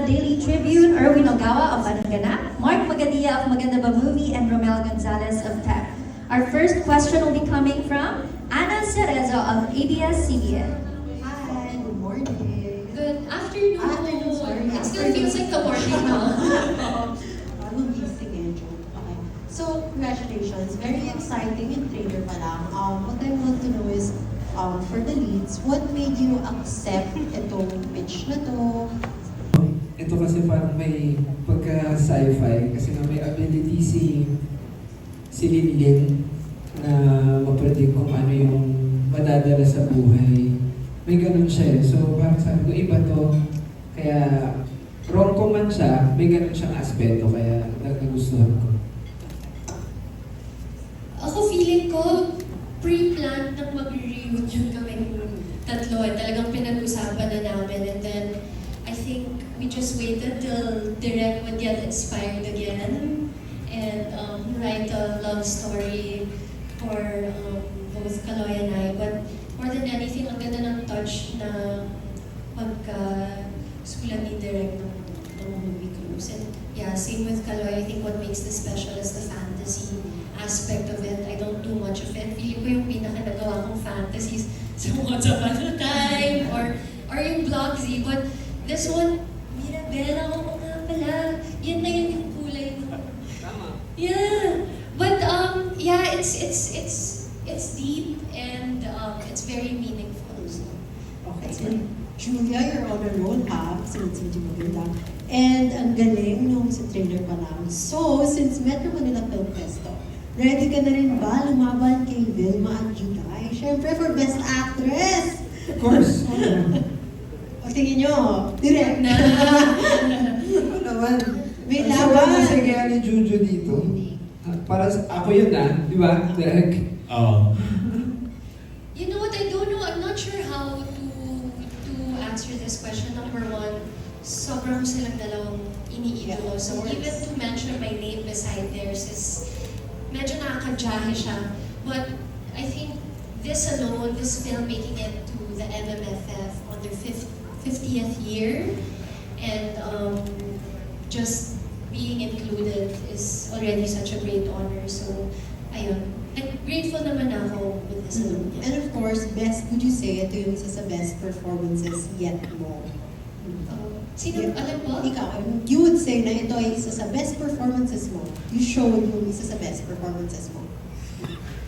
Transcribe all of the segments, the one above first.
Daily Tribune, Erwin Ogawa of Panangana, Mark Magadia of Maganda Ba Movie, and Romel Gonzalez of PEP. Our first question will be coming from Ana Cerezo of ABS-CBN. Hi, good morning. Good afternoon. Afternoon, sorry. It still feels like the morning now. I'm gising eh, joke. Okay. So, congratulations. Very exciting yung trailer pa lang. What I want to know is, for the leads, what made you accept itong pitch na to? Ito kasi parang may pagka-sci-fi kasi nga may ability si Linlin na ma-predict kung ano yung madadala sa buhay. May ganun siya eh. So parang sabi ko, iba to. Kaya rom-com man siya, may ganun siyang aspeto kaya nagustuhan ko. Ako feeling ko, pre-planned nang mag-reunion kami tatlo. Talagang pinag-usapan na namin. And then, I think we just waited till Direk would get inspired again and write a love story for both Kaloy and I. But more than anything, ang ganda ng touch na pagka-sulat ni Direk ng movie Cruise. And yeah, same with Kaloy. I think what makes this special is the fantasy aspect of it. I don't do much of it. Feeling ko yung pinaka-nagawa kong fantasies sa Once Upon a Time or yung Blogsy. But this one, Mirabella, oo nga pala. Yan na yun yung kulay mo. Tama. Yeah. But yeah, it's deep and it's very meaningful. So. Okay. And Julia, you're on a roll ha. Sinunod mo ganda. And ang galing nung sa trailer pa lang. So, since Metro Manila Film Fest to, ready ka na rin ba lumaban kay Vilma at Juday? Siyempre, for Best Actress! Of course. O tingin nyo, direct na. Ano naman? May Ang laban. sarap kasi kaya ni Juju dito. Para ako yun di ba? Derek? You know what? I don't know. I'm not sure how to answer this question. Number one, sobrang silang dalawang iniidolo. Yeah, So of course. even to mention my name beside theirs is medyo nakakadyahe siya. But I think this alone, this film making it to the MMFF on their 50th year and just being included is already such a great honor. So, ayun. And grateful naman ako with this alone. And of course, would you say ito yung isa sa best performances yet mo? Sino? Yeah. Alam mo? Ikaw, you would say na ito ay isa sa best performances mo. You showed yung isa sa best performances mo.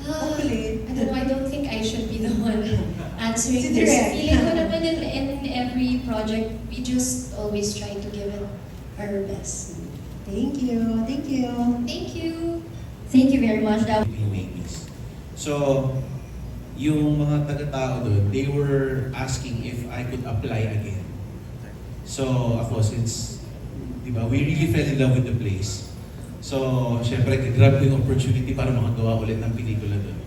Hopefully. I don't think I should be the one answering Si this. Direk. Feeling ko naman in every project, we just always try to give it our best. Thank you. Thank you. Thank you. Thank you very much. That Ladies. So, yung mga taga-tao doon, they were asking if I could apply again. So, ako, since, di ba, we really fell in love with the place. So, syempre, grab ko yung opportunity para makagawa ulit ng pelikula doon.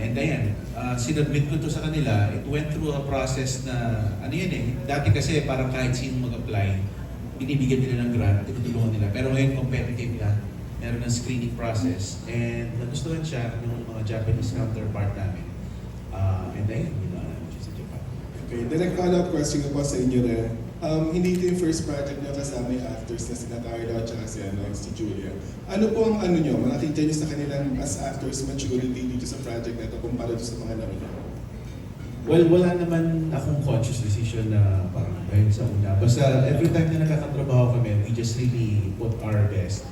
And ayan, sinubmit ko to sa kanila. It went through a process na, ano yun eh, dati kasi parang kahit sino mag-apply, binibigyan nila ng grant, tinutulungan nila. Pero ngayon, competitive na. Meron ng screening process. And nagustuhan siya ng mga Japanese counterpart namin. And ayun, yun na, which is sa Japan. Okay, direct follow-up question ko po sa inyo rin. Hindi ito yung first project nyo kasama yung actors na sina Carlo at saka si Julia. Ano po ang ano nyo? Makikita nyo sa kanilang as actors maturity dito sa project na ito kumpara sa mga nauna? Well, wala naman akong conscious decision na parang ayun sa una. Basta every time na nakakatrabaho kami, we just really put our best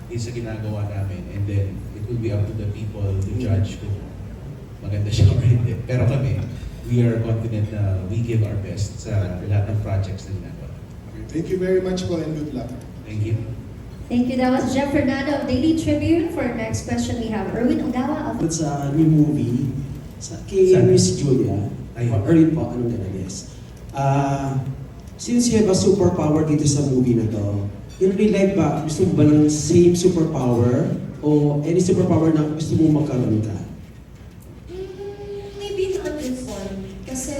sa ginagawa namin. And then, it will be up to the people to judge kung maganda siya or hindi. Pero kami, we are confident na we give our best sa lahat ng projects na ginagawa. Okay, thank you very much po and good luck. Thank you. Thank you. That was Jeff Fernando of Daily Tribune. For our next question, we have Erwin Ogawa of Sa new movie, kay Saan? Miss Julia, Ayun. or Erwin po, anong gana guess. Since you have a superpower dito sa movie na to, in real life ba, gusto mo ba ng same superpower? O any superpower na gusto mo magkaroon ka? Maybe not this one. Kasi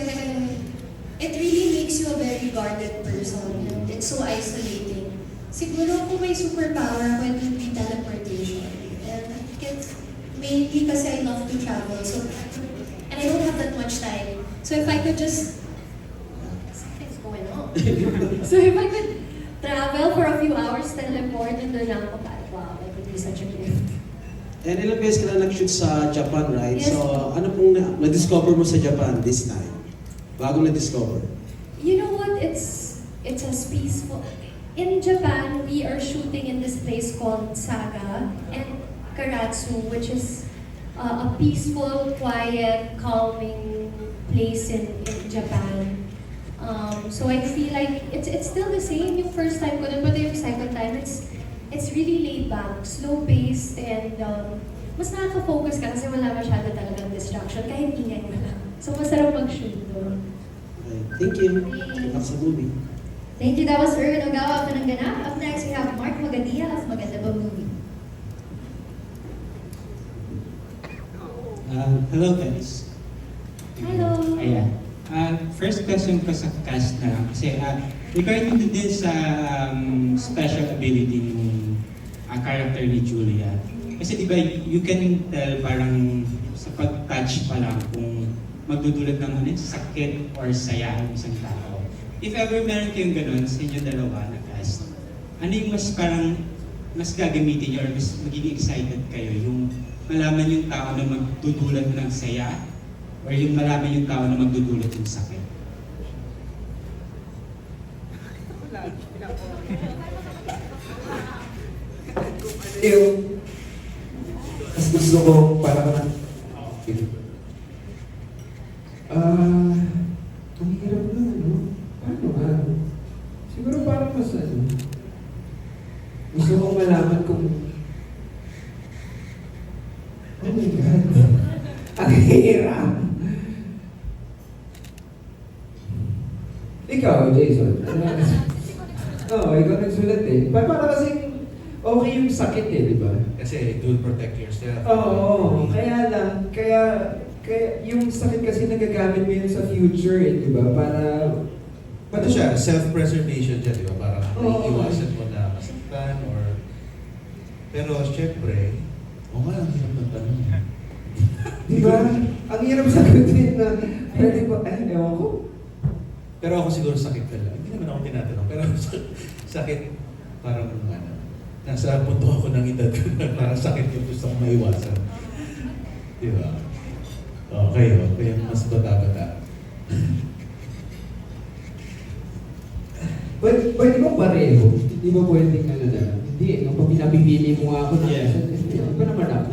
it really makes you a very guarded person. And it's so isolating. Siguro kung may superpower ako, it would be teleportation. And I think it's mainly kasi I love to travel. So, and I don't have that much time. So if I could just... Something's going on. So if I could travel for a few hours, teleport, and doon lang ako, parang, wow, that would be such a gift. And ilang beses ka na nag-shoot sa Japan, right? Yes. So, ano pong na-discover mo sa Japan this time? Bago na-discover? You know what? It's as peaceful. In Japan, we are shooting in this place called Saga and Karatsu, which is a peaceful, quiet, calming place in Japan. So I feel like it's still the same yung first time ko dun, but yung second time, it's really laid back, slow paced, and mas nakaka-focus ka kasi wala masyado talagang distraction, kahit ingay mo lang. So masarap mag-shoot doon. Okay, thank you. Good luck sa movie. Thank you. That was Erwin Ogawa of Pananganap. Up next, we have Mark Magadia of Maganda Ba Movie. Hello guys. Hello. Ayan. First question ko sa cast na lang. Kasi regarding din sa special ability ng character ni Julia. Kasi di ba you can tell parang sa pag-touch pa lang kung magdudulot ng sakit or saya ng isang tao. If ever meron kayong ganun sa inyo dalawa na cast, ano yung mas parang mas gagamitin nyo or mas magiging excited kayo? Yung malaman yung tao na magdudulot ng saya or yung malaman yung tao na magdudulot ng sakit? Yung mas gusto ko para ka ang hirap na ano? Paano nga? Siguro parang mas ano? Gusto kong malaman kung oh my God. Ang hirap. Ikaw, Jason. Oo, ikaw nagsulat eh. Para kasing okay yung sakit eh, di ba? Kasi it will protect yourself. Oo, kaya lang, kaya yung sakit kasi nagagamit mo yun sa future eh, di ba? Para Ano siya, self-preservation siya, di ba? Parang Oo. iwasan mo na masaktan or... Pero syempre, nga, ang hirap ng tanong. di ba? Ang hirap sagutin na pwede ba, ewan ko. Pero ako siguro sakit talaga. Hindi naman ako tinatanong. Pero sakit, parang ano, nasa punto ako ng edad ko na parang sakit yung gusto kong maiwasan. Di ba? Okay, kaya mas bata-bata. Pwede ba pareho? Hindi ba pwedeng ano na lang? Hindi, nung pinapipili mo nga ako na, hindi ba naman ako?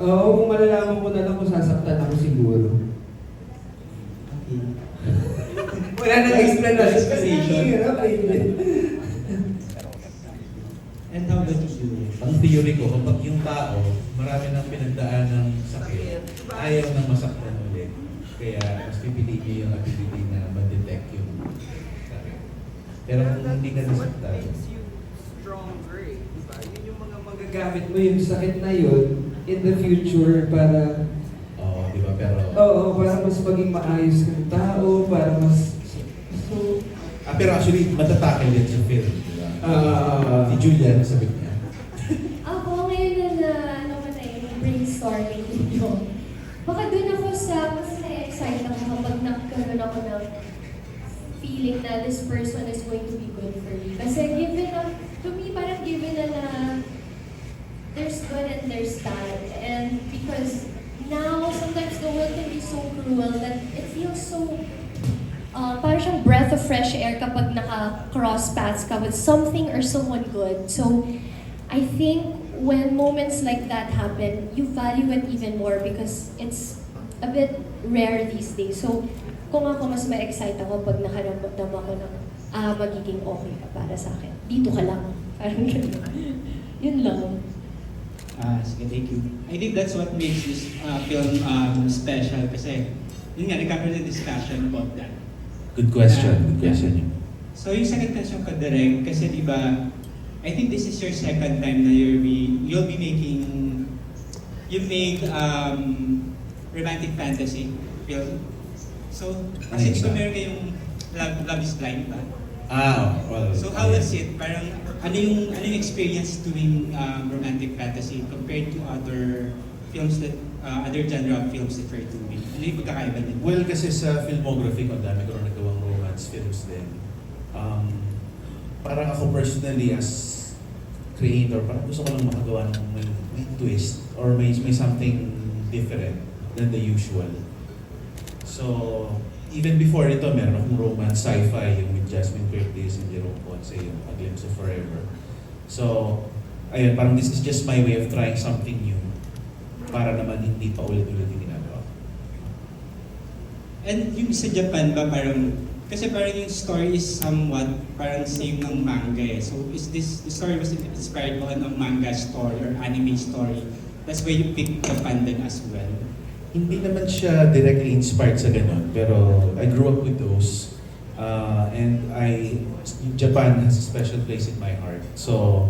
Oo, kung malalaman mo na lang kung sasaktan ako siguro. Wala nang explanation kasi ang hirap eh. And how about you? Ang theory ko, kapag yung tao, marami nang pinagdaan ng sakit, ayaw nang masaktan ulit. Kaya mas pipiliin niyo yung ability na ma-detect yung sakit. Pero kung hindi ka nasaktan, Makes you stronger eh, di ba? Yun yung mga magagamit mo yung sakit na yun in the future para oo, di ba? Pero, para mas maging maayos kang tao, para mas pero actually, matatakil yan sa film, di ba? Si Julia, nasabi niya. Ako ngayon na ano ko na yung brainstorming yun. Baka doon ako sa, mas na-excite ako kapag nagkaroon ako ng feeling na this person is going to be good for me. Kasi given na, to me, parang given na there's good and there's bad. And because now, sometimes the world can be so cruel that it feels so parang siyang breath of fresh air kapag naka-cross paths ka with something or someone good. So, I think when moments like that happen, you value it even more because it's a bit rare these days. So, kung ako mas ma-excite ako pag nakaramdam ako ng magiging okay ka para sa akin. Dito ka lang. Parang ganun. Yun lang. Sige, thank you. I think that's what makes this film special kasi yun nga, nagkakaroon ng discussion about that. Good question. Good question yun. So yung second question ko direct, kasi di ba, I think this is your second time na you'll be making, you make romantic fantasy film. So, kasi di ba meron kayong Love is Blind ba? Well. So how was it? Parang ano yung experience doing romantic fantasy compared to other films that other genre of films that we're doing? Ano yung pagkakaiba din? Well, kasi sa filmography ko, ang dami ko rin nagawang romance films din. parang ako personally as creator, parang gusto ko lang makagawa ng may twist or may something different than the usual. So, even before ito, meron akong romance sci-fi yung with Jasmine Curtis and Jerome Ponce, yung A Glimpse of Forever. So, ayun, parang this is just my way of trying something new para naman hindi pa ulit-ulit yung ginagawa. And yung sa Japan ba parang, kasi parang yung story is somewhat parang same ng manga eh. So is this, the story was inspired ba ng manga story or anime story? That's why you picked Japan then as well? Hindi naman siya directly inspired sa ganun, pero I grew up with those. And Japan has a special place in my heart. So,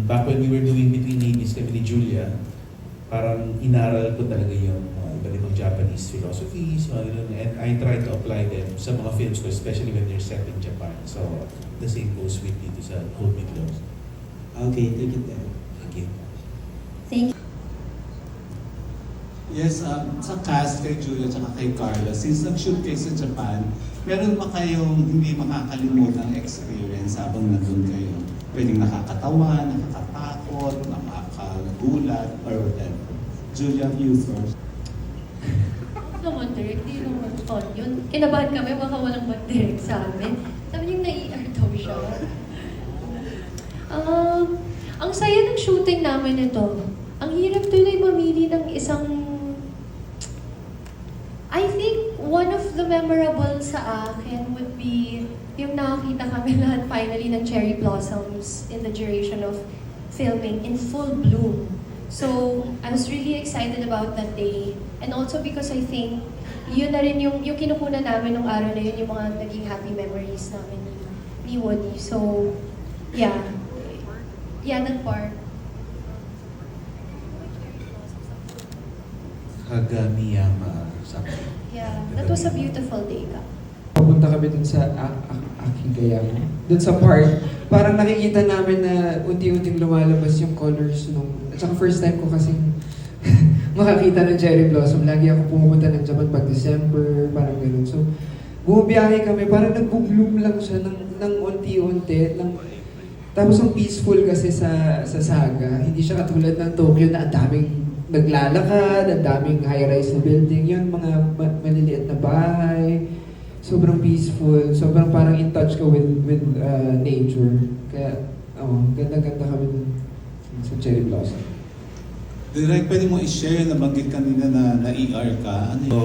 back when we were doing Between Ladies kami ni Julia, parang inaral ko talaga yung iba't ibang Japanese philosophies, and I try to apply them sa mga films ko, especially when they're set in Japan. So, the same goes with dito sa Hold Me Close. Okay, thank you, Ted. Thank you. Thank you. Yes, sa cast kay Julia at kay Carla, since nag-shoot kayo sa Japan, meron ba kayong hindi makakalimutang experience habang nandun kayo? Pwedeng nakakatawa, nakakatakot, nakakagulat, or whatever. Julia, you first. Naman direct, di naman fun yun. Kinabahan kami, baka walang mag-direct sa amin. Sabi niyo, nai-ER daw siya. Ang saya ng shooting namin ito. Ang hirap tuloy mamili ng isang... I think one of the memorable sa akin would be yung nakakita kami lahat finally ng cherry blossoms in the duration of filming in full bloom. So, I was really excited about that day. And also because I think, yun na rin yung kinukunan namin nung araw na yun, yung mga naging happy memories namin ni Woody. So, yeah. Yeah, that part. Kagamiyama something. Yeah, that was a beautiful day ka. Papunta kami dun sa Akigayama. Dun sa park, parang nakikita namin na unti-unting lumalabas yung colors nung... At saka first time ko kasing makakita ng cherry blossom. Lagi ako pumunta ng Japan pag December, parang gano'n. So, bumiyahe kami, parang nag-bloom lang siya ng unti-unti. Tapos ang peaceful kasi sa Saga, hindi siya katulad ng Tokyo na ang daming naglalakad, ang daming high-rise na building. Yun, mga maliliit na bahay. Sobrang peaceful, sobrang parang in touch ka with nature. Kaya, ganda-ganda kami dun sa cherry blossom. Direk, pwede mo i-share, nabanggit kanina na ER ka. Ano yun? So,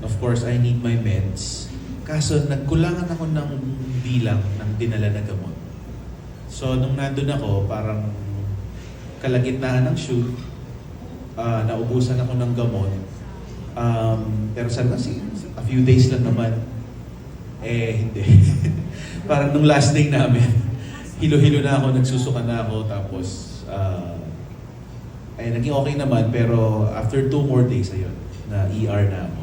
of course, I need my meds. Kaso, nagkulangan ako ng bilang ng dinala na gamot. So, nung nandun ako, parang kalagitnaan ng shoot, naubusan ako ng gamot. Pero sabi kasi, a few days lang naman. Hindi. Parang nung last day namin, hilo-hilo na ako, nagsusuka na ako, tapos, naging okay naman, pero after 2 more days, ayun, na ER na ako.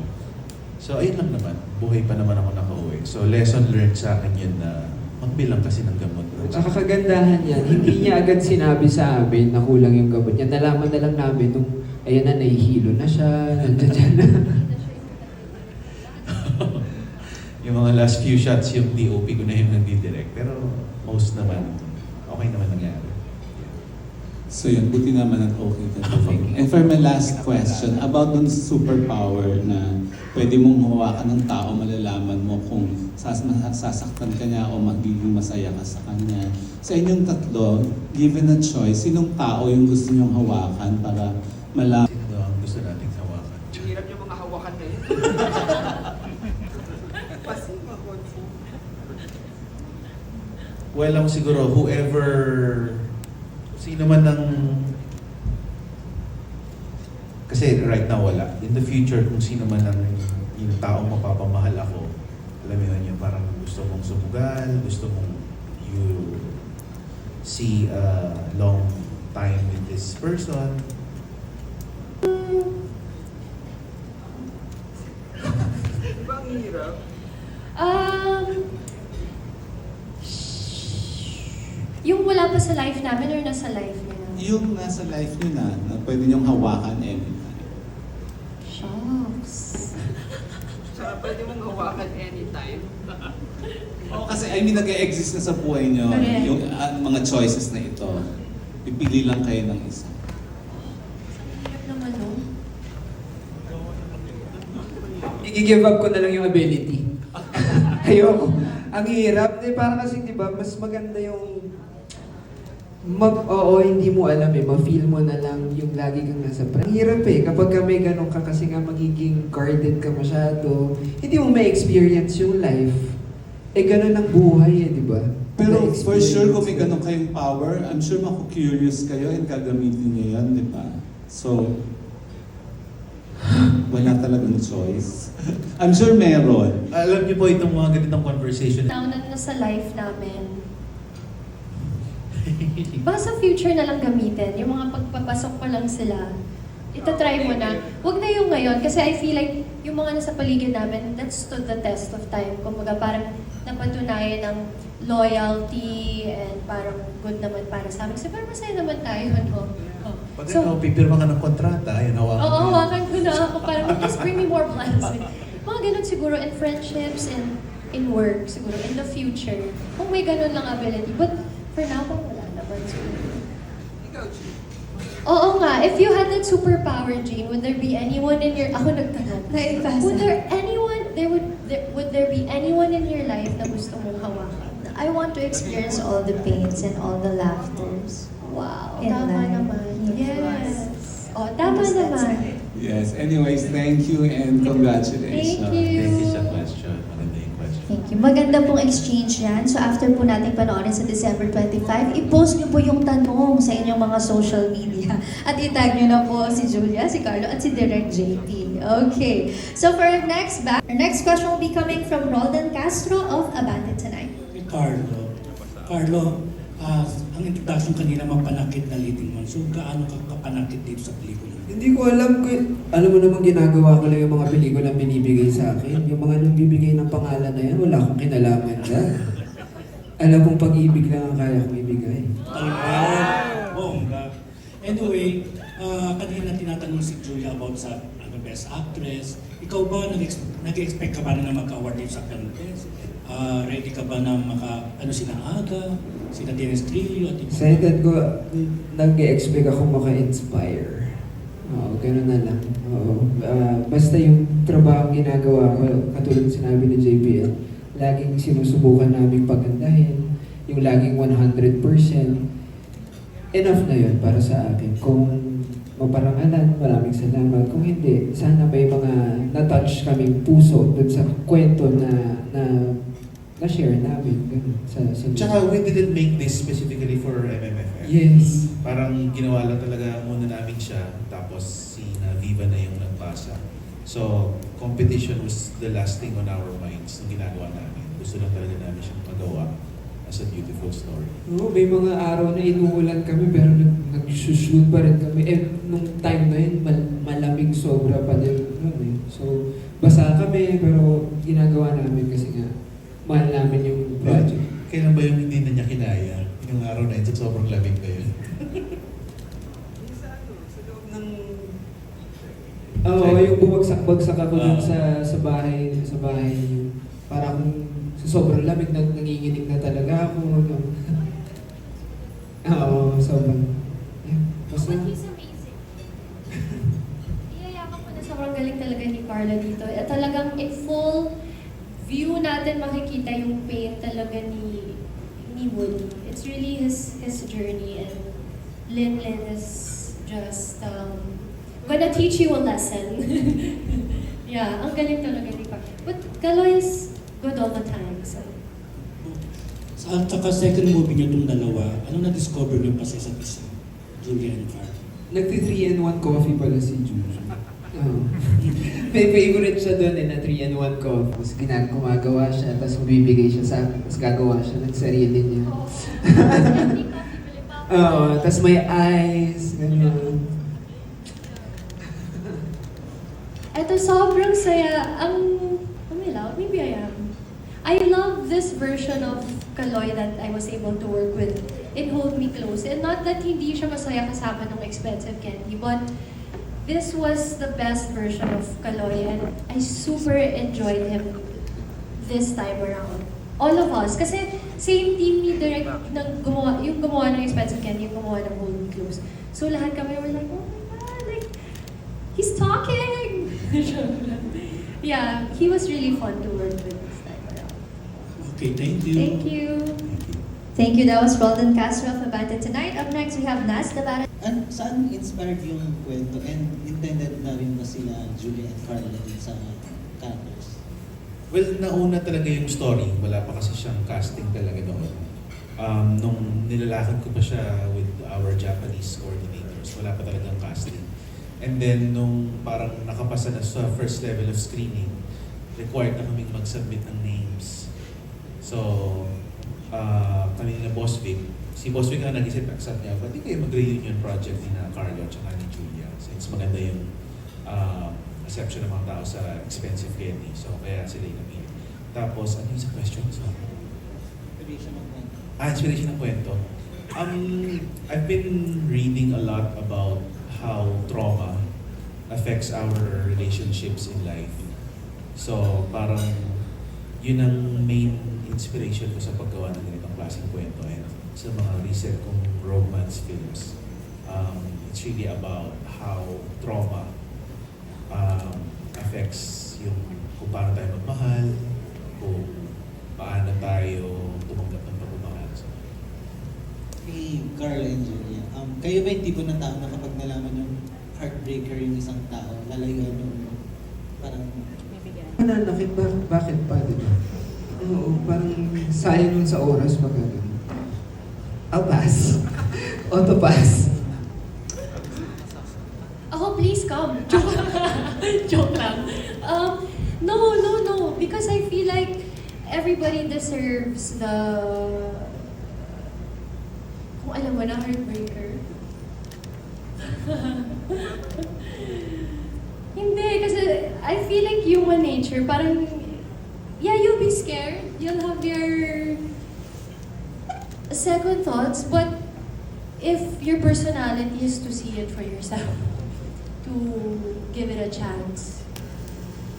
So, ayun lang naman. Buhay pa naman ako nakauwi. So, lesson learned sa akin yun na magbilang kasi ng gamot. Tsaka kagandahan yan, hindi niya agad sinabi sa amin na kulang yung gamot niya. Nalaman na lang namin nung, ayan na, nahihilo na siya, nandiyan na. Yung mga last few shots, yung DOP ko na yung nagdi-direct. Pero most naman, okay naman nangyari. So yun, buti naman at okay talaga. And for my last question, about dun superpower na pwede mong hawakan ng tao, malalaman mo kung sasaktan ka niya o magiging masaya ka sa kanya. Sa inyong tatlo, given a choice, sinong tao yung gusto niyong hawakan para malaman? Sino ang gusto nating hawakan? Hirap yung mga hawakan na yun. Well, ako siguro, whoever, sino man ng, kasi right now wala. In the future, kung sino man ang yung taong mapapamahal ako, alam mo yun, yung parang gusto mong sumugal, gusto mong you see a long time with this person. Di ba ang hirap? Yung wala pa sa life namin or nasa life niya? Yung nasa life niyo na pwede niyong hawakan anytime. Shucks. Sarap Pwede mong hawakan anytime. Oo, kasi I mean, nag-e-exist na sa buhay nyo Correct. yung mga choices na ito. Pipili lang kayo ng isa. Hirap naman, no? I-give up ko na lang yung ability. Ayoko. Ang hirap. Parang kasi, di ba, mas maganda yung oo, hindi mo alam ma-feel mo na lang yung lagi kang nasa Ang hirap kapag ka may ganun ka kasi nga magiging guarded ka masyado, hindi mo ma-experience yung life. Ganun ang buhay di ba? Pero for sure, kung may Ma-experience ganun kayong power, I'm sure maku-curious kayo and gagamitin niyo yan, di ba? So, wala talagang choice. I'm sure meron. Alam niyo po itong mga ganitong conversation. Naunan na sa life namin. Baka sa future na lang gamitin. Yung mga pagpapasok pa lang sila, itatry mo na. Huwag na yung ngayon. Kasi I feel like yung mga nasa paligid namin, that stood the test of time. Kumbaga parang napatunayan ng loyalty and parang good naman para sa amin. Kasi parang masaya naman tayo, no? Pag pipirma ka ng kontrata, ayun, hawakan Oo, mo yun. hawakan ko na ako. Parang, just bring me more blessing. Mga ganun siguro in friendships and in work, siguro in the future. Kung may ganun lang ability. But for now, kung wala naman siguro. Ikaw, Chi. Oo nga, if you had that superpower, Jean, would there be anyone in your... Ako nagtanong. Would there would there be anyone in your life na gusto mong hawakan? I want to experience all the pains and all the laughters. Wow, In tama life. naman. Yes. Oh, tama Because that's naman. it. Yes, anyways, thank you and congratulations. Thank you. Thank you sa question. Maganda yung question. Thank you. Maganda pong exchange yan. So after po natin panoorin sa December 25, i-post nyo po yung tanong sa inyong mga social media. At itag nyo na po si Julia, si Carlo, at si Direk JP. Okay. So for our next question will be coming from Roldan Castro of Abante Tonight. Carlo, ang introduction kanina mapanakit na leading man. So gaano ka kapanakit dito sa pelikula? Hindi ko alam alam mo naman ginagawa ko lang yung mga pelikula binibigay sa akin. Yung mga nang bibigay ng pangalan na yan, wala akong kinalaman dyan. Alam mong pag-ibig lang ang kaya kong ibigay. Bongga. Anyway, kanina tinatanong si Julia about sa Best Actress. Ikaw ba, nag-expect ka ba na mag-award dito sa contest? Ready ka ba na sina Aga, sina Dennis Trillo, at iba? Excited ko, nag-expect ako maka-inspire. Oo, gano'n na lang. Oo. Basta yung trabaho ginagawa ko, katulad sinabi ni JBL, laging sinusubukan namin pagandahin, yung laging 100%. Enough na yun para sa akin. Kung maparangalan, maraming salamat. Kung hindi, sana may mga na-touch kaming puso dun sa kwento na-share namin. Ganun, sa Tsaka we didn't make this specifically for MMFF. Yes. Parang ginawa lang talaga muna namin siya, tapos si Viva na yung nagbasa. So, competition was the last thing on our minds nung ginagawa namin. Gusto lang talaga namin siyang magawa as a beautiful story. Oo, may mga araw na inuulan kami pero nag-shoot pa rin kami. Nung time na yun, malamig sobra pa din. So, basa kami pero ginagawa namin kasi nga mahal namin yung project. Kailan ba yung hindi na niya kinaya? Yung araw na ito, sobrang lamig ba yun? Oo, yung bumagsak-bagsak ako dun sa bahay. Parang sa sobrang lamig, nanginginig na talaga ako. No? Oo, sobrang. Yeah, basta. But he's amazing. Iyayakan ko na sobrang galing talaga ni Carla dito. At talagang in full view natin makikita yung pain talaga ni Woody. It's really his journey, and Lin is just gonna teach you a lesson. Yeah, ang galing talaga ni Carla. But Kaloy is good all the time. So. At saka second movie niyo itong dalawa, ano na-discover niyo pa sa isa't isa? Julia and Carl. Nagti-3-in-1 coffee pala si Juju. May favorite siya doon na 3-in-1 coffee. Tapos gumagawa siya, tapos bibigay siya sa akin, tapos gagawa siya ng sarili niya. Oo, tapos may eyes, gano'n. Ito sobrang saya. Am I loud? Maybe I am. I love this version of Kaloy that I was able to work with in Hold Me Close. And not that hindi siya masaya kasama ng expensive candy, but this was the best version of Kaloy and I super enjoyed him this time around. All of us. Kasi same team ni Direk yung gumawa ng Expensive Candy, yung gumawa ng Golden Globes. So lahat kami were like, oh my God, like, he's talking! Yeah, he was really fun to work with this time around. Okay, thank you. Thank you. Thank you. That was Roldan Castro of Abante Tonight. Up next, we have Nas Navarro. Saan inspired yung kwento and intended na rin ba sila Julia at Carla sa characters? Well, nauna talaga yung story. Wala pa kasi siyang casting talaga doon. Nung nilalakad ko pa siya with our Japanese coordinators, wala pa talagang casting. And then, nung parang nakapasa na sa first level of screening, required na kaming mag-submit ng names. So, kami na Boss Vic, si Boss Vic ang nag-isip, accept niya, ba't di kayo mag-reunion project ni na Carlo at saka ni Julia? Since maganda yung reception ng mga tao sa Expensive Candy. So, kaya sila yung napili. Tapos, ano yung sa question? So, inspiration ng kwento. I've been reading a lot about how trauma affects our relationships in life. So, parang yun ang main inspiration ko sa paggawa ng ganitong klaseng kwento. And sa mga recent kong romance films, it's really about how trauma affects yung kung paano tayo magmahal, kung paano tayo tumanggap ng pagmamahal. So, Kay Carla and Julia, kayo ba yung tipo ng tao na kapag nalaman yung heartbreaker yung isang tao, lalayuan yung parang Nananakit ba? Bakit pa, di ba? Oo, parang sayang nun sa oras pag ano. I'll pass. Auto pass. Oh, please come. Joke lang. Joke lang. No. Because I feel like everybody deserves the... Kung alam mo na, heartbreaker. Hindi, kasi I feel like human nature, parang, yeah, you'll be scared. You'll have your second thoughts, but if your personality is to see it for yourself, to give it a chance,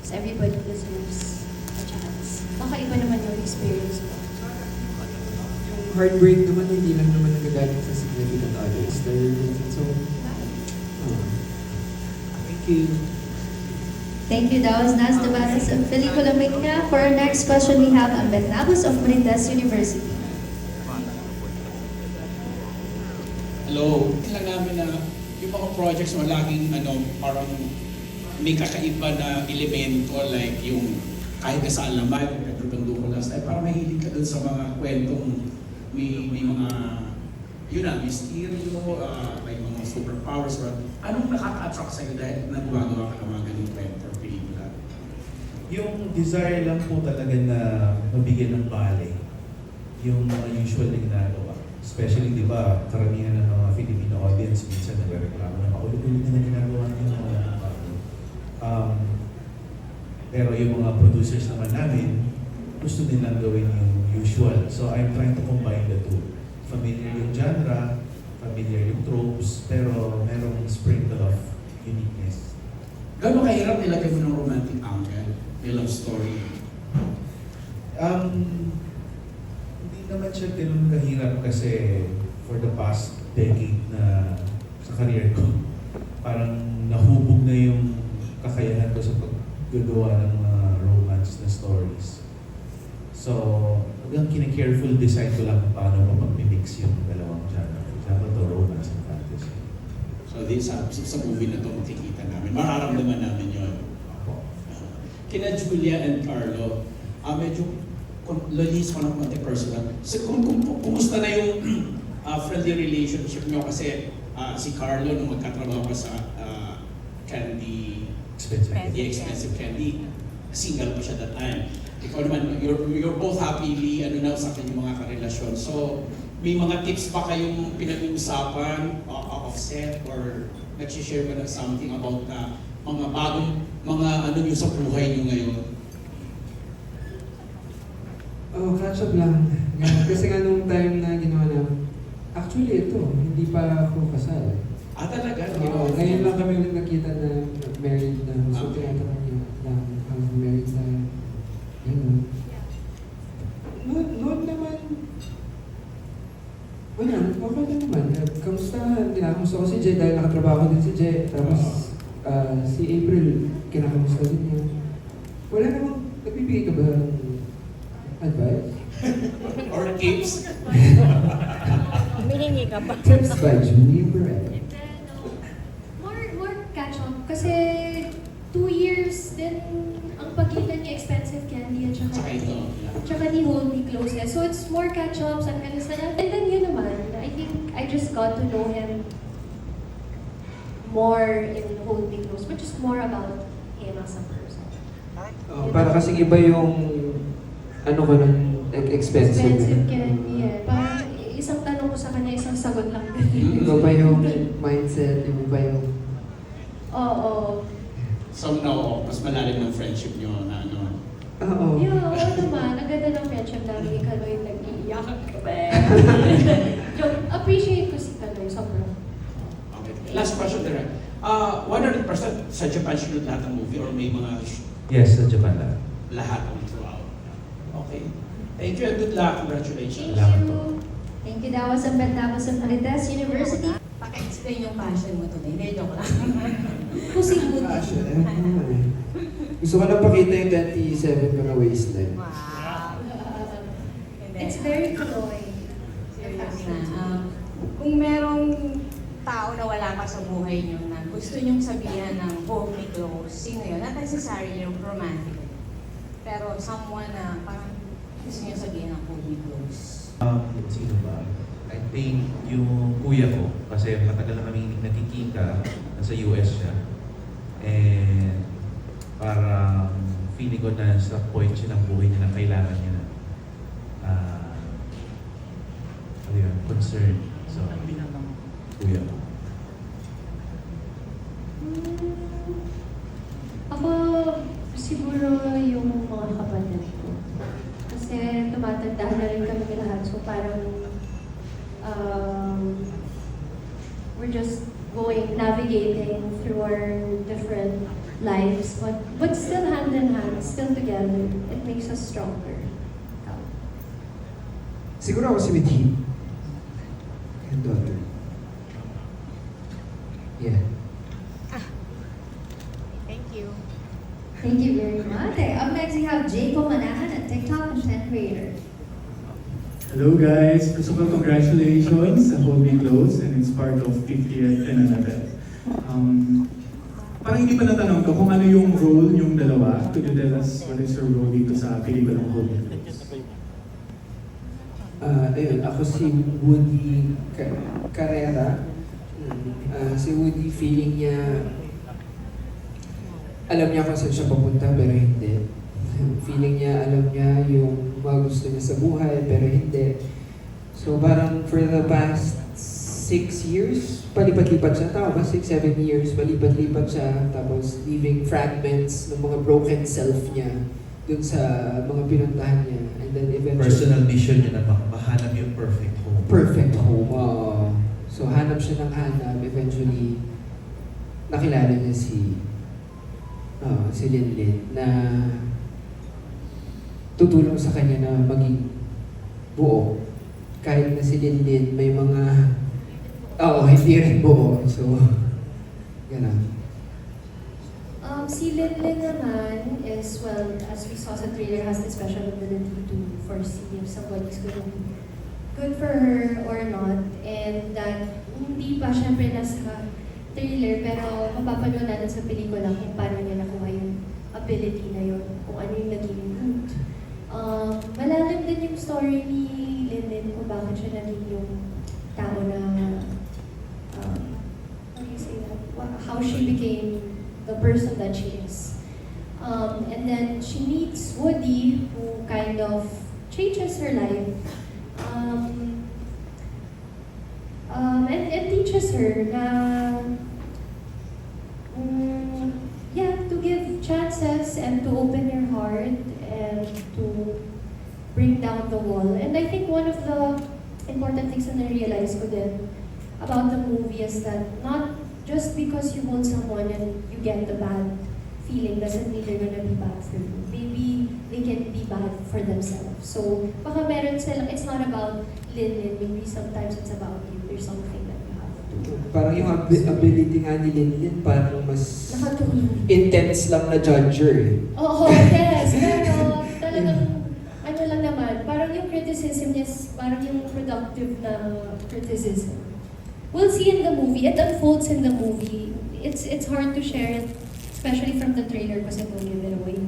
because everybody deserves a chance. Baka iba naman yung experience mo. Heartbreak naman, hindi lang naman nagagaling sa significant others. So, thank you. Thank you. That was Nas Navarez of Pelikula Mekna. For our next question, we have Ambet Nabus of Marites University. Hello. Kailan namin na yung mga projects mo laging parang may kakaiba na elemento like yung kahit na sa alaman, Pedro Banduco last time, parang mahilig ka dun sa mga kwentong may mga yun na, mysterio, may mga superpowers. Anong nakaka-attract sa'yo dahil nagwagawa ka ng mga ganung kwento or pelikula? Yung desire lang po talaga na mabigyan ng bale, yung mga usual na ginagawa. Especially, di ba, karamihan ng mga Filipino audience minsan nagreklamo na paulit-ulit na ginagawa ng mga pero yung mga producers naman namin, gusto nilang gawin yung usual. So I'm trying to combine the two. Familiar yung genre, familiar yung tropes, pero merong sprinkle of uniqueness. Gano'ng kahirap ilagay mo ng romantic angle, may love story? Hindi naman siya ganun kahirap kasi for the past decade na sa career ko, parang nahubog na yung kakayahan ko sa paggagawa ng mga romance na stories. So, hanggang kina-careful design ko lang kung paano mapag-mix yung dalawang genre. For example, to romance and fantasy. So this sa movie na to makikita namin, mararamdaman namin yun. Kina Julia and Carlo, medyo lalis ko ng konti personal. So, kumusta na yung friendly relationship nyo? Kasi si Carlo, nung magkatrabaho ka sa Candy, Expensive Candy, single pa siya that time. Ikaw naman, you're both happily, sa kanyang mga karelasyon. So, may mga tips pa kayong pinag-uusapan off set or nag-share ba na something about mga bagong, mga nyo sa buhay nyo ngayon? catch up lang. Kasi nga nung time na ginawa na, actually ito, hindi pa ako kasal. Talaga? Oo, ngayon lang kami ulit nakita na married na. So, tinatanong niya lang, married na. Yun. Noon naman, wala, okay na naman. Kamusta ko si Jay dahil nakatrabaho din si Jay. Tapos, si April, kinakamusta din niya. Wala namang, nagbibigay ka ba ng advice? Or tips? Humihingi ka pa. Tips by Julie Barrett. More catch up. Kasi 2 years din ang pagitan ni Expensive Candy at Saka ito. tsaka ni Hold Me Close. So it's more catch-ups and and then yun naman, I think I just got to know him more in Hold Me Close, which is more about him as a person. Para kasing iba yung, ano ka ng expensive. Expensive Candy, eh. Parang isang tanong ko sa kanya, isang sagot lang din. Iba ba yung mindset, iba ba yung... Oo. So, no, mas malalim ng friendship nyo na ano. Oo. Yeah, oo naman. Ang ganda ng friendship namin ni Kaloy, nag-iiyak kami. Joke, appreciate ko si Kaloy, sobrang. Okay. Last question, Direk. 100% sa Japan shoot lahat ng movie or may mga Yes, sa Japan lang. lahat on throughout? Okay. Thank you and good luck. Congratulations. Thank you. Thank you, that was ang Bentamos of Marites University. Paki-explain yung passion mo today. Hindi, joke lang. Pusing mo Gusto ko lang pakita yung 27 ko na waistline. Wow. It's very Kaloy. Serious na. Kung merong tao na wala pa sa buhay niyo na gusto niyong sabihan ng hold me close, sino yun? Not necessarily yung romantic. Pero someone na parang gusto niyo sabihin ng hold me close. Sino ba? I think yung kuya ko, kasi matagal na kami nakikita, nasa US siya. And parang feeling ko na sa point siya ng buhay niya na kailangan niya na concern. So, kuya ko. Ako, siguro yung mga kapatid ko. Kasi tumatanda na rin kami lahat. So parang we're just navigating through our different lives. But still hand in hand, still together. It makes us stronger. Siguro ako si Mithi. And daughter. Yeah. Thank you. Thank you very much. Okay, up next we have Jacob Manahan, a TikTok content creator. Hello guys! First of all, congratulations sa Hold Me Close and it's part of 50th and another. Parang hindi pa natanong ko kung ano yung role yung dalawa. Could you tell us what is your role dito sa pelikulang Hold Me Close? Ayun, ako si Woody Carrera. Si Woody, feeling niya, alam niya kung saan siya papunta pero hindi. Feeling niya, alam niya yung mga gusto niya sa buhay pero hindi. So parang for the past 6 years, palipat-lipat siya. Tama ba? 6-7 years, palipat-lipat siya. Tapos leaving fragments ng mga broken self niya dun sa mga pinuntahan niya. And then eventually... Personal mission niya na mahanap yung perfect home. Perfect home. So hanap siya ng hanap. Eventually, nakilala niya si Linlin na tutulong sa kanya na maging buo. Kahit na si Linlin may mga hindi rin buo. So, gano'n. Si Linlin naman is, well, as we saw sa trailer, has the special ability to foresee if somebody's going to be good for her or not. And that hindi pa syempre nasa trailer, pero mapapanood natin sa pelikula kung paano niya nakuha yung ability na yun, kung ano yung naging root. Malalim din yung story ni Linlin kung bakit siya naging yung tao na, how do you say that? How she became the person that she is. And then she meets Woody, who kind of changes her life. And teaches her na to give chances and to open your heart and to bring down the wall. And I think one of the important things na na-realize ko din about the movie is that not just because you hold someone and you get the bad feeling doesn't mean they're gonna be bad for you. Maybe they can be bad for themselves. So baka meron silang, it's not about Lin, maybe sometimes it's about you. There's something that you have to. Parang yung ability nga ni Lin parang mas Nakatulong. intense lang na judger eh. Oo, yes. Pero talagang, ano lang naman, parang yung criticism niya, parang yung productive na criticism. We'll see in the movie. It unfolds in the movie. It's hard to share it, especially from the trailer because it will give it away.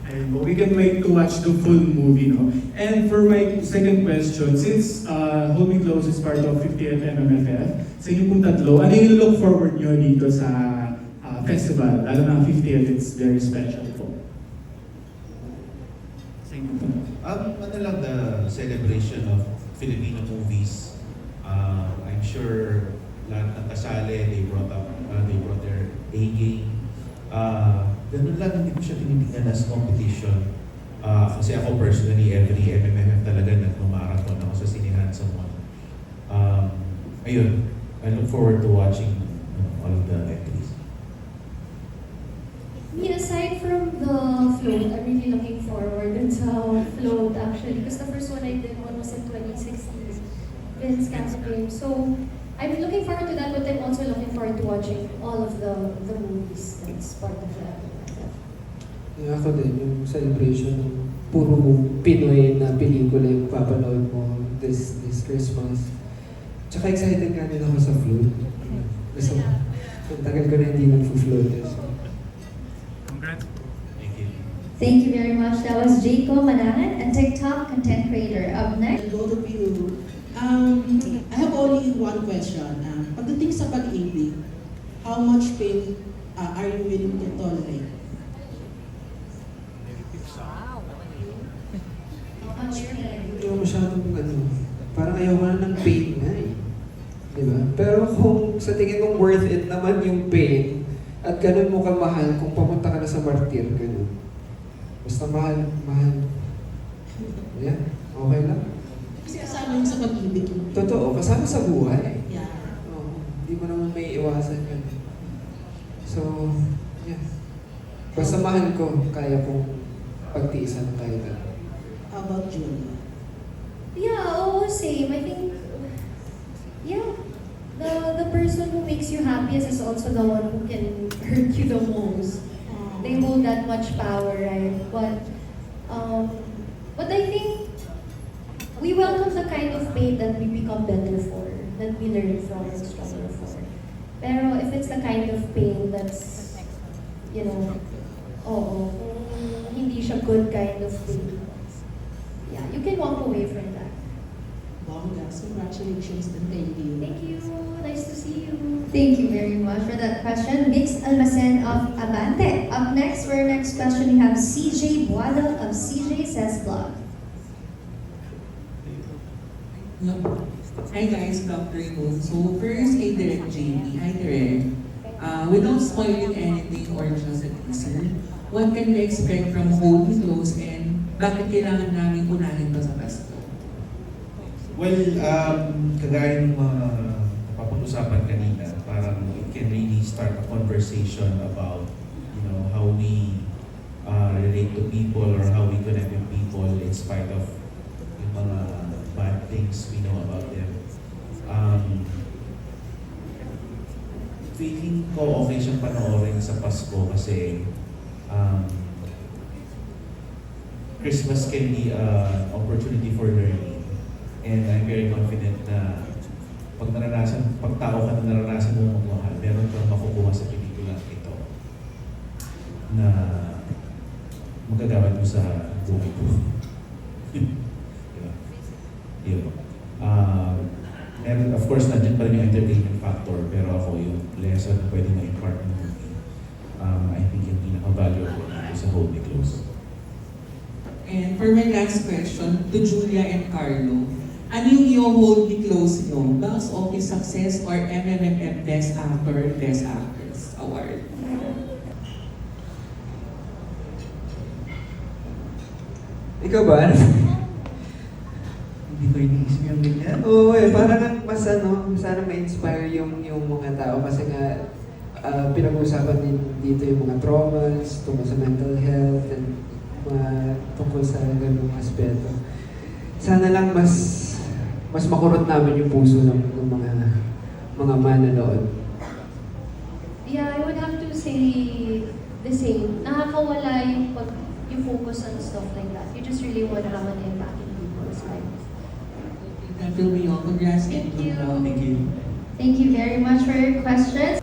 And we can wait to watch the full movie, no? And for my second question, since Hold Me Close is part of 50th MMFF, sa inyo pong tatlo, ano yung look forward nyo dito sa festival? Lalo na 50th, it's very special po. Sa inyo po. Ano lang, the celebration of Filipino movies. I'm sure lahat ng kasali, they brought their A game. Ganun lang, hindi ko siya tinitingnan as competition. Kasi ako personally, every MMFF talaga nagmamarathon ako sa sinihan sa one. Ayun, I look forward to watching all of the entries. Me, aside from the float, I'm really looking forward dun sa float actually. Because the first one I did was in 2016, Vince campaign. So I'm looking forward to that, but I'm also looking forward to watching all of the movies that's part of that. Yung ako din, yung celebration ng puro Pinoy na pelikula yung papanood mo this Christmas. Tsaka excited nga din ako sa float. Gusto ko, ang tagal ko na hindi nag-float. So. Congrats. Thank you. Thank you very much. That was Jaco Manahan, a TikTok content creator. Up next, Both of you. I have only one question. Pagdating sa pag-ibig, how much pain are you willing to tolerate? Hindi ko masyadong parang ayaw ko na ng pain nga eh. Diba? Pero kung sa tingin kong worth it naman yung pain, at ganun mo kamahal kung papunta ka na sa martir, ganun. Basta mahal. Yeah, okay lang. Kasi kasama yung sa pag-ibig. Totoo, kasama sa buhay. Yeah. Oo, hindi mo naman may iwasan yun. So, yeah. Basta mahal ko, kaya kong pagtiisan ng kahit ano. How about Julia? Yeah, oh, same. I think, yeah, the person who makes you happiest is also the one who can hurt you the most. They hold that much power, right? But I think we welcome the kind of pain that we become better for, that we learn from and stronger for. Pero if it's the kind of pain that's, you know, hindi siya good kind of pain, yeah, you can walk away from that. Bonggas, congratulations and thank you. Thank you. Nice to see you. thank you very much for that question. Mix Almacen of Abante. Up next, for our next question, we have CJ Buado of CJ Says Blog. Hi guys, good afternoon. So first, kay Direct JP. Hi Direct. Without spoiling anything or just a teaser, what can we expect from Hold Me Close and bakit kailangan namin unahin to sa Pasko? Well, kagaya ng mga napapag-usapan kanina, parang it can really start a conversation about, how we relate to people or how we connect with people in spite of yung mga bad things we know about them. Feeling ko okay siyang panoorin sa Pasko kasi Christmas can be an opportunity for learning. And I'm very confident na pag tao ka na naranasan mo magmahal, meron kang makukuha sa pelikula ito na magagamit mo sa buhay ko. Yun. And of course, nandiyan pa rin yung entertainment factor, pero ako yung lesson na pwede ma-impart ng movie. I think yung pinaka-valuable dito sa Hold Me Close. And for my last question, to Julia and Carlo, ano yung i-hold me close nyo? Box Office Success or MMFF Best Actor, Best Actress Award? Ikaw ba? Hindi ko iniisip yung ganyan. Oo parang mas sana ma-inspire yung mga tao kasi nga pinag-uusapan din dito yung mga traumas tungkol sa mental health and tungkol sa ganung aspeto. Sana lang mas makurot namin yung puso ng mga manonood. Yeah, I would have to say the same. Nakakawala yung focus on stuff like that. You just really want to have an impact in people's lives. That will be all. Congrats. Thank you. Thank you. Thank you very much for your questions.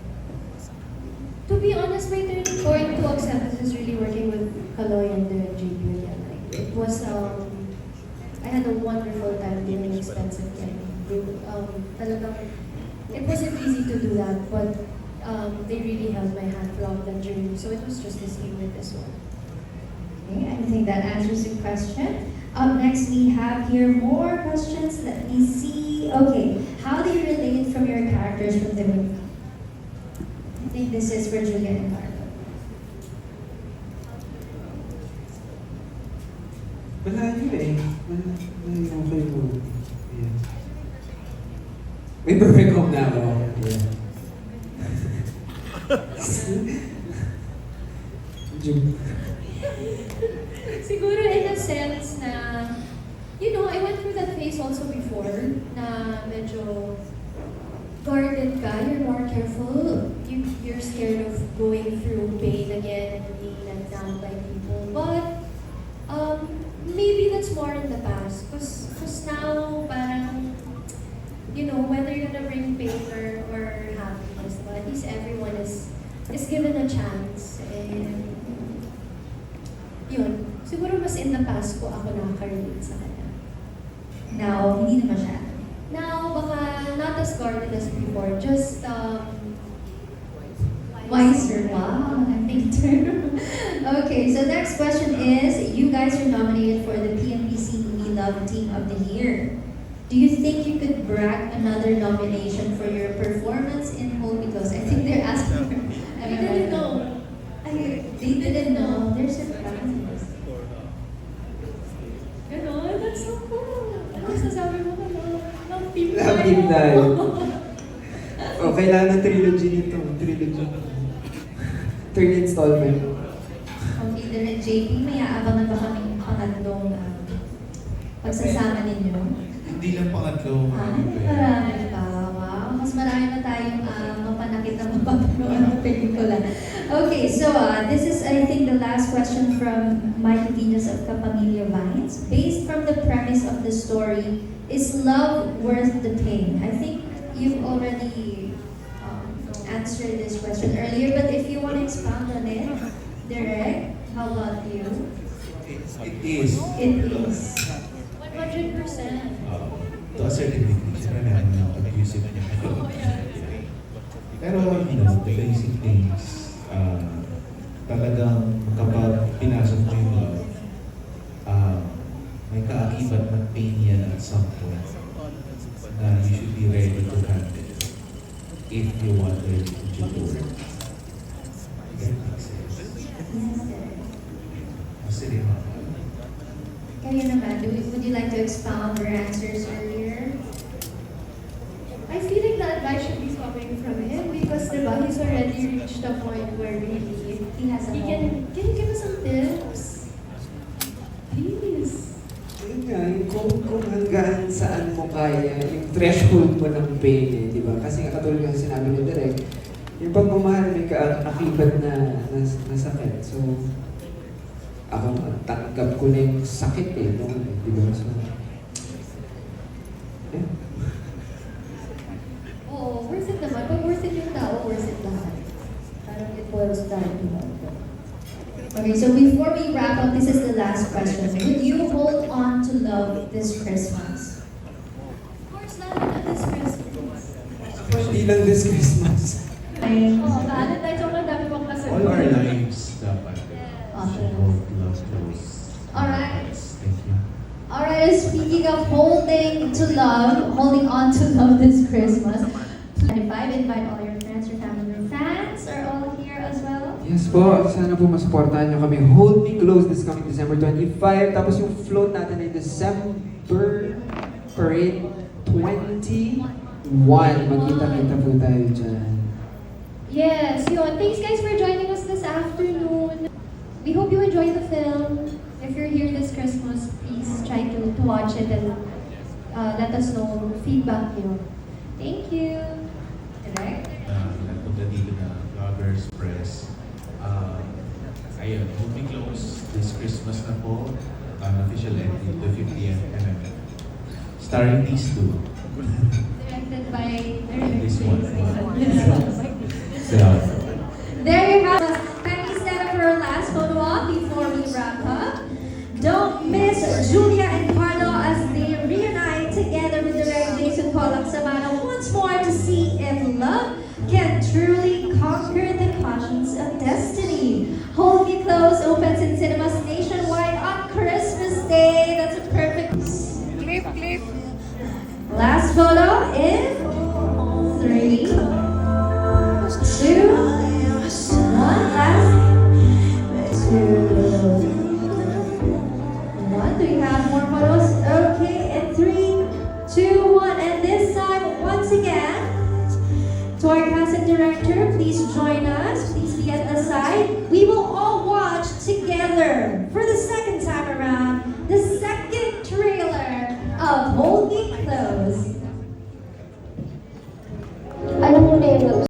To be honest, my turning point to accept this is really working with Kaloy and the JP again. Like, it was, I had a wonderful time doing Expensive Training. It wasn't easy to do that, but they really held my hand throughout that journey. So it was just the same with this one. Okay, I think that answers your question. Up next, we have here more questions. Let me see. Okay, how do you relate from your characters from the movie? I think this is for Julia and Carlo. Malayo eh. Malayo mo. Yeah. May perfect home na ako. Yeah. Siguro in a sense na, I went through that phase also before na medyo guarded ka, you're more careful, you're scared of going through pain again and being let down by people. But maybe that's more in the past. Because now, parang, whether you're gonna bring pain or happiness, but at least everyone is given a chance. And yun, siguro mas in the past ko ako nakaka-relate sa kanya. Now, hindi naman siya. Now, baka not as guarded as before, just Wiser. Wow, I think Okay, so next question is, you guys are nominated for the PMPC Movie Love Team of the Year. Do you think you could brag another nomination for your performance in Hold Me Close? I think they're asking. I didn't know. They didn't know. They're surprised. Ganon, that's so cool. Ano sasabi mo ka Love team Love team tayo. Kailangan ng trilogy nito. Trilogy. Third installment. Okay, then JP, may aabangan ba kami pangatlong pagsasama ninyo? Hindi lang pangatlo. Marami pa. Wow. Mas marami na tayong mapanakit na mapapanood ng pelikula. Okay, so this is, I think, the last question from Michael Guinness of Kapamilya Vines. Based from the premise of the story, is love worth the pain? I think you've already answered this question earlier, but if you want to expound on it, Derek, how about you? It is. It is. 100%. To a certain degree, siyempre meron ng abusive niya. Pero, the basic things, talagang kapag pinasok mo yung love, may kaakibat ng pain yan at some point na you should be ready to handle it if you want the relationship to work. That makes sense. Kasi rin Kayo naman, would you like to expound your answers earlier? I feel like the advice should be coming from him because he's already reached a point where he has a home. Can you give us some tips? Please. Ayun nga, kung hanggang saan mo kaya, yung threshold mo ng pain eh, di ba? Kasi nga katulad yung sinabi ni Direk, yung pagmamahal may kaakibat na sakit. So, ako tanggap ko na yung sakit eh, no? Di ba? So, yeah. Oo, worth it naman. Pag worth it yung tao, worth it lahat. Parang it boils down to that. Okay, so before we wrap up, this is the last question. Would you hold on to love this Christmas? Of course, lalo na this Christmas. Hindi lang this Christmas. Valentine's ako lang dami mong kasagot. all our lives dapat. Okay. Hold love close. Alright. Thank you. Alright, speaking of holding on to love this Christmas, 25, invite all your friends, your family, your fans are all here as well. Yes po, sana po masuportahan nyo kami. Hold Me Close this coming December 25. Tapos yung float natin ay December Parade 21. Magkita-kita po tayo dyan. Yes, yun. Thanks guys for joining us this afternoon. We hope you enjoy the film. If you're here this Christmas, please try to watch it and let us know feedback nyo. Thank you. Direct? Nagpunta dito na vloggers, press. Ayun, Hold Me Close this Christmas na po. Official entry to 50th MMF. Starring these two. Directed by This one. There you have it. Kindly stand up for our last photo op before we wrap up. Don't miss Julia and Carlo as they reunite together with Direct Jason Pollack Sabana once more to see if love can truly conquer the passions of destiny. Hold Me Close opens in cinemas nationwide on Christmas Day. That's a perfect... Clip. Last photo in 3, 2, 1. Last 2, 1. Do we have more photos? Okay, in 3, 2, 1. And this time, once again, to our cast and director, please join us. Please